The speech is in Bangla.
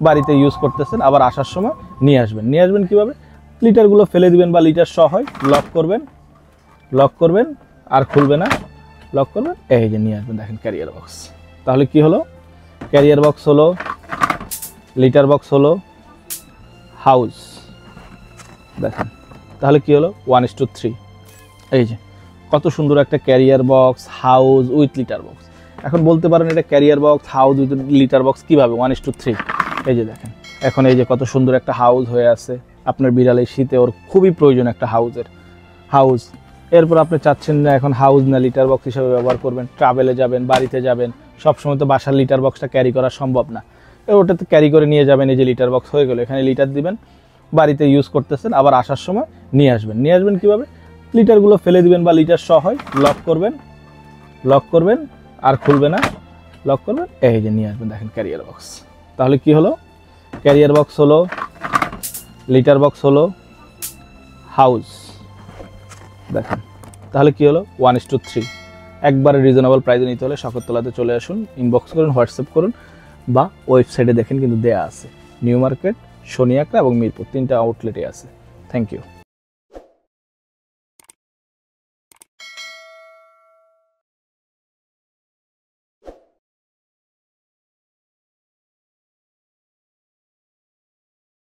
বাড়িতে ইউজ করতেছেন, আবার আসার সময় নিয়ে আসবেন কিভাবে? লিটারগুলো ফেলে দিবেন বা লিটার সহ হয়, লক করবেন আর খুলবে না, লক করবেন, এই যে নিয়ে আসবেন। দেখেন ক্যারিয়ার বক্স। তাহলে কি হলো? ক্যারিয়ার বক্স হলো, লিটার বক্স হলো, হাউস। দেখেন তাহলে কি হলো? 1:3। এই যে কত সুন্দর একটা career box, house with litre box. এখন বলতে পারেন এটা career box, house with litre box কীভাবে 1:3? এই যে দেখেন এখন এই যে কত সুন্দর একটা হাউস হয়ে আছে। আপনার বিড়ালের শীতে ওর খুবই প্রয়োজন একটা হাউস। এরপর আপনি চাচ্ছেন না এখন হাউস না লিটার বক্স হিসেবে ব্যবহার করবেন, ট্রাভেলে যাবেন, বাড়িতে যাবেন, সবসময় তো বাসার লিটার বক্সটা ক্যারি করা সম্ভব না, ওটাতে ক্যারি করে নিয়ে যাবেন। এই যে লিটার বক্স হয়ে গেল, এখানে লিটার দিবেন, বাড়িতে ইউজ করতেছেন, আবার আসার সময় নিয়ে আসবেন কিভাবে? লিটারগুলো ফেলে দিবেন বা লিটার সহ হয়, লক করবেন আর খুলবে না, লক করবেন, এই যে নিয়ে আসবেন। দেখেন ক্যারিয়ার বক্স। তাহলে কি হলো? ক্যারিয়ার বক্স হলো, লিটার বক্স হলো, হাউস। দেখেন তাহলে কি হলো? 1:3। একবারে রিজনেবল প্রাইসে নিতে হলে শখরতলাতে চলে আসুন, ইনবক্স করুন, হোয়াটসঅ্যাপ করুন, বা ওয়েবসাইটে দেখেন কিন্তু দেয়া আছে। নিউ মার্কেট, শনিয়াকড়া এবং মিরপুর 3টা আউটলেটে আছে। Thank you.